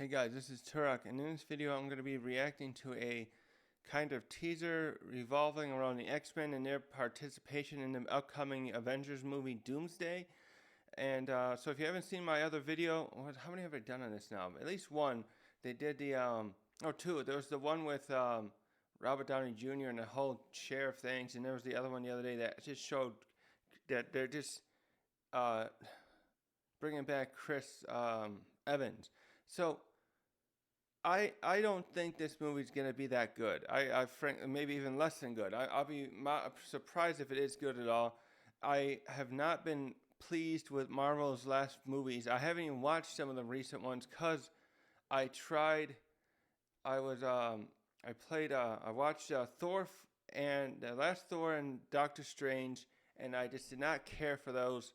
Hey guys, this is Turok, and in this video I'm going to be reacting to a kind of teaser revolving around the X-Men and their participation in the upcoming Avengers movie Doomsday. And so if you haven't seen my other video, how many have I done on this now? At least one. They did the, two. There was the one with Robert Downey Jr. and the whole share of things, and there was the other one the other day that just showed that they're just bringing back Chris Evans. So I don't think this movie's gonna be that good. I frankly maybe even less than good. I'll be surprised if it is good at all. I have not been pleased with Marvel's last movies. I haven't even watched some of the recent ones because I tried. I was I played. I watched Thor and the last Thor and Doctor Strange, and I just did not care for those.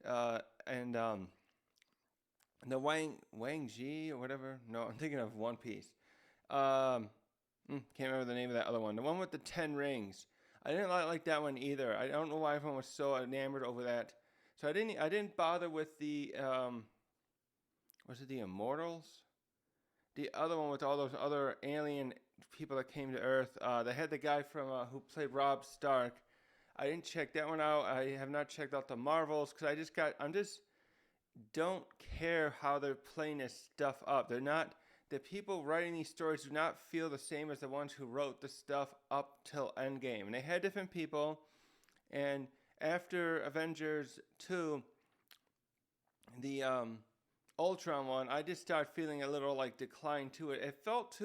And the Wang Ji or whatever. No, I'm thinking of One Piece. Can't remember the name of that other one. The one with the 10 rings. I didn't like that one either. I don't know why everyone was so enamored over that. So I didn't bother with the was it the Immortals? The other one with all those other alien people that came to Earth. They had the guy from who played Rob Stark. I didn't check that one out. I have not checked out the Marvels because I'm just don't care how they're playing this stuff up. They're not, the people writing these stories do not feel the same as the ones who wrote the stuff up till Endgame. And they had different people. And after Avengers 2, the Ultron one, I just started feeling a little like decline to it. It felt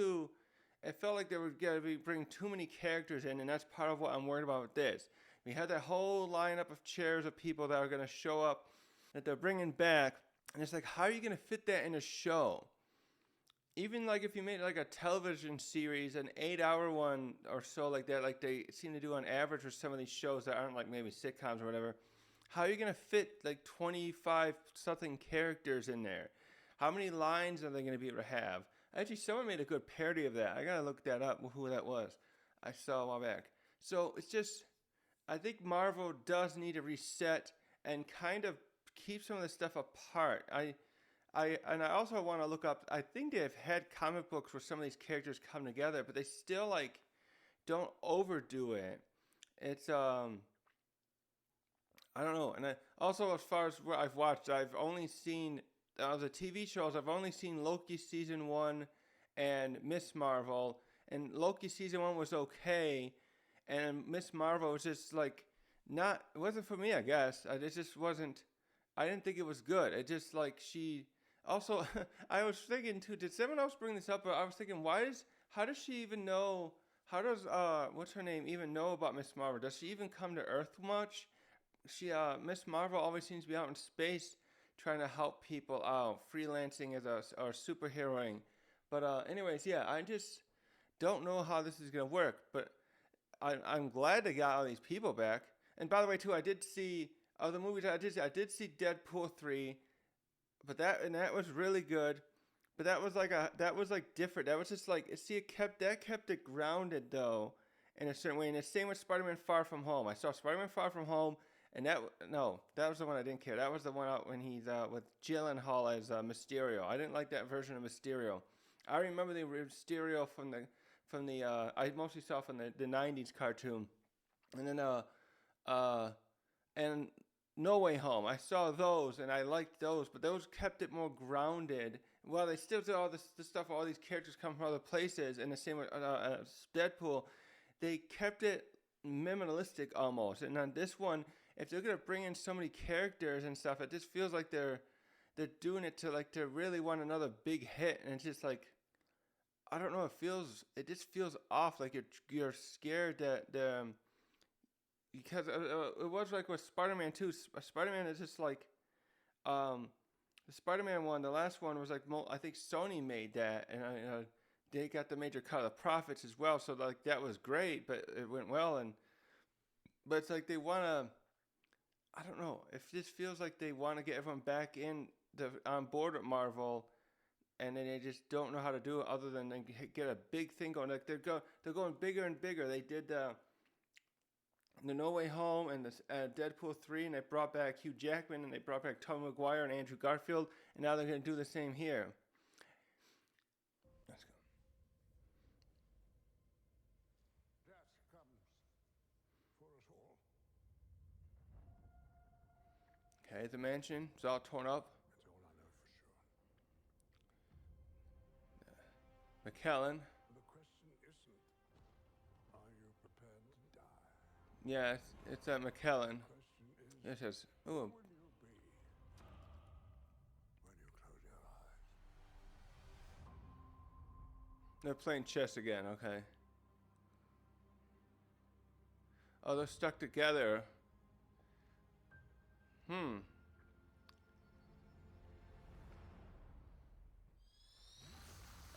like they were going to be bringing too many characters in, and that's part of what I'm worried about with this. We had that whole lineup of chairs of people that are going to show up that they're bringing back, and it's like, how are you going to fit that in a show? Even like if you made like a television series, an 8-hour one or so like that, like they seem to do on average for some of these shows that aren't like maybe sitcoms or whatever, how are you going to fit like 25 something characters in there? How many lines are they going to be able to have? Actually, someone made a good parody of that. I got to look that up, who that was. I saw a while back. So it's just, I think Marvel does need to reset and kind of keep some of this stuff apart. I also want to look up. I think they've had comic books where some of these characters come together, but they still like don't overdo it. It's I don't know. And also as far as what I've watched, I've only seen the TV shows. I've only seen Loki season 1 and Miss Marvel. And Loki season 1 was okay, and Miss Marvel was just like not. It wasn't for me, I guess. It just wasn't. I didn't think it was good. It just like she also I was thinking too, did someone else bring this up? But I was thinking, how does she even know, how does what's her name even know about Miss Marvel? Does she even come to Earth much? She Miss Marvel always seems to be out in space trying to help people out, freelancing as or superheroing. But anyways, yeah, I just don't know how this is gonna work. But I'm glad they got all these people back. And by the way, too, I did see the movies I did see Deadpool 3, but that was really good. But that was like different. That was just like, see, it kept it grounded though in a certain way. And the same with Spider-Man Far From Home. I saw Spider-Man Far From Home, and that was the one I didn't care. That was the one out when he's with Gyllenhaal as Mysterio. I didn't like that version of Mysterio. I remember the Mysterio from the I mostly saw from the '90s cartoon, and then and No Way Home. I saw those and I liked those, but those kept it more grounded. Well, they still did all this stuff. All these characters come from other places, and the same with Deadpool. They kept it minimalistic almost. And on this one, if they're gonna bring in so many characters and stuff, it just feels like they're doing it to really want another big hit, and it's just like, I don't know. It just feels off. Like you're scared that the because it was like with Spider-Man 2. Spider-Man is just like the Spider-Man one. The last one was like I think Sony made that, and they got the major cut of the profits as well. So like that was great, but it went well. But it's like they want to. I don't know. If this feels like they want to get everyone back on board with Marvel, and then they just don't know how to do it other than get a big thing going. Like they're going bigger and bigger. They did the No Way Home and the Deadpool 3, and they brought back Hugh Jackman, and they brought back Tom Maguire and Andrew Garfield, and now they're going to do the same here. Okay, the mansion is all torn up. That's all I know for sure. McKellen. The question isn't, are you prepared to die? Yeah, it's that McKellen. The question is, It says, who ooh, will you be when you close your eyes? they're playing chess again. Okay. Oh, they're stuck together.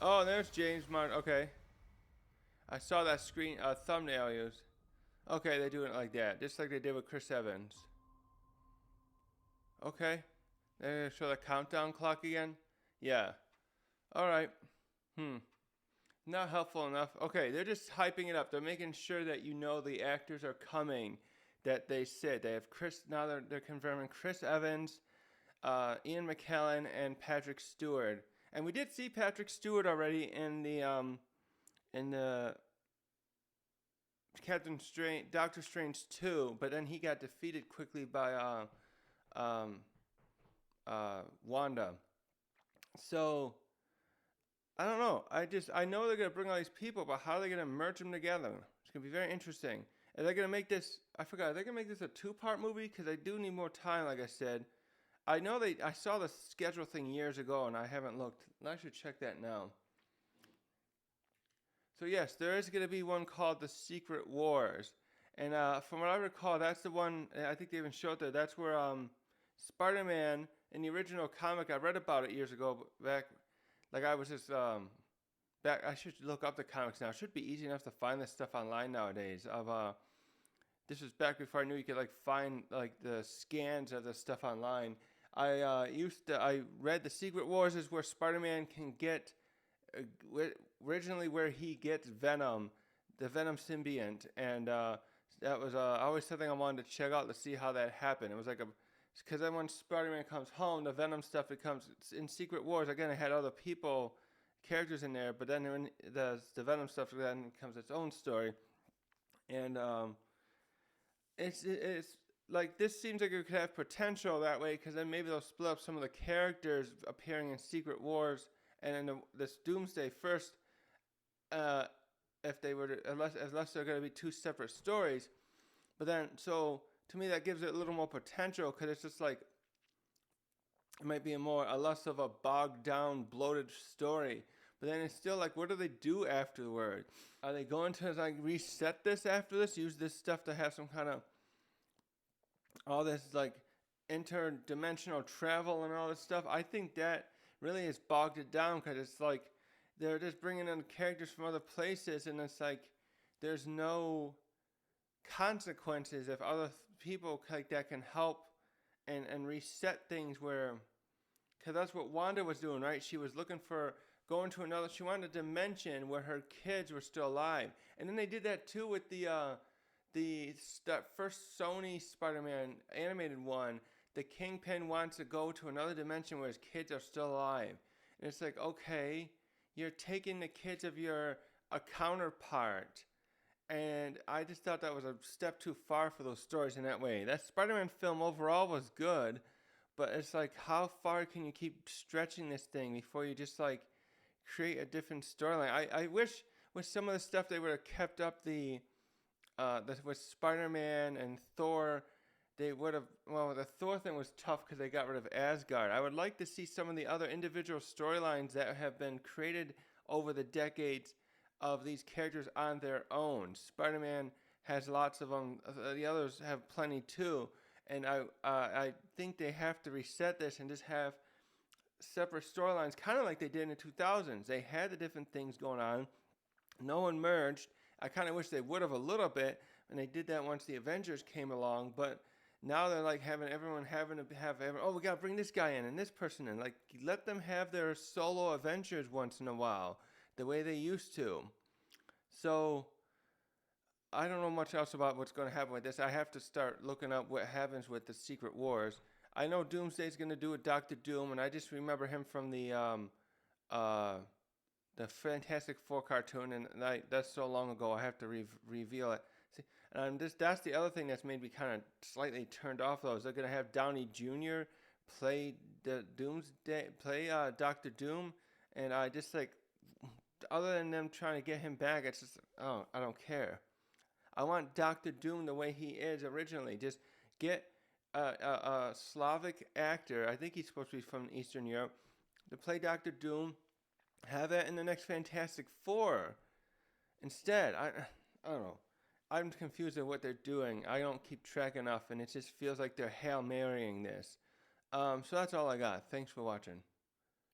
Oh, there's James Martin. Okay. I saw that screen thumbnail used. Okay, they're doing it like that, just like they did with Chris Evans. Okay. They're gonna show the countdown clock again. Yeah. All right. Not helpful enough. Okay, they're just hyping it up. They're making sure that you know the actors are coming. That they said they have Chris. Now they're confirming Chris Evans, Ian McKellen, and Patrick Stewart. And we did see Patrick Stewart already in the Doctor Strange 2, but then he got defeated quickly by Wanda. So I don't know. I know they're gonna bring all these people, but how are they gonna merge them together? It's gonna be very interesting. Are they gonna make this? I forgot. Are they gonna make this a 2-part movie? Because I do need more time. Like I said, I know I saw the schedule thing years ago, and I haven't looked. I should check that now. So yes, there is gonna be one called The Secret Wars, and from what I recall, that's the one. I think they even showed there. That's where Spider-Man in the original comic. I read about it years ago back. Like I was just back. I should look up the comics now. It should be easy enough to find this stuff online nowadays. This was back before I knew you could like find like the scans of the stuff online. I read The Secret Wars is where Spider-Man can get originally where he gets Venom, the Venom symbiont, and that was always something I wanted to check out to see how that happened. It was like because then when Spider-Man comes home, the Venom stuff becomes in Secret Wars. Again, it had other characters in there, but then when the Venom stuff then becomes its own story, and it's like this seems like it could have potential that way because then maybe they'll split up some of the characters appearing in Secret Wars and in this Doomsday first. If they were to, unless they're going to be 2 separate stories, but then so. To me, that gives it a little more potential because it's just like it might be a less of a bogged down, bloated story. But then it's still like, what do they do afterward? Are they going to like reset this after this? Use this stuff to have some kind of all this like interdimensional travel and all this stuff? I think that really has bogged it down because it's like they're just bringing in characters from other places, and it's like there's no consequences if other people like that can help and reset things where because that's what Wanda was doing, right? She was looking for going to another, she wanted a dimension where her kids were still alive, and then they did that too with that first Sony Spider-Man animated one. The Kingpin wants to go to another dimension where his kids are still alive, and it's like, okay, you're taking the kids of a counterpart. And I just thought that was a step too far for those stories in that way. That Spider-Man film overall was good, but it's like, how far can you keep stretching this thing before you just like create a different storyline? I wish with some of the stuff they would have kept up with Spider-Man and Thor. They would have, well, the Thor thing was tough because they got rid of Asgard. I would like to see some of the other individual storylines that have been created over the decades of these characters on their own. Spider-Man has lots of them. The others have plenty too. And I think they have to reset this and just have separate storylines, kind of like they did in the 2000s. They had the different things going on. No one merged. I kind of wish they would have a little bit, and they did that once the Avengers came along. But now they're like having to have oh, we got to bring this guy in and this person in. Like, let them have their solo Avengers once in a while, the way they used to. So I don't know much else about what's going to happen with this. I have to start looking up what happens with the Secret Wars. I know Doomsday's going to do with Doctor Doom, and I just remember him from the Fantastic Four cartoon, and that's so long ago I have to reveal it. See, and that's the other thing that's made me kind of slightly turned off though. Is they're gonna have Downey Jr. play the Doomsday, play Doctor Doom, and I just like, other than them trying to get him back, it's just, oh, I don't care. I want Doctor Doom the way he is originally. Just get a Slavic actor. I think he's supposed to be from Eastern Europe to play Doctor Doom. Have that in the next Fantastic Four. Instead, I don't know. I'm confused at what they're doing. I don't keep track enough, and it just feels like they're Hail Marying this. So that's all I got. Thanks for watching.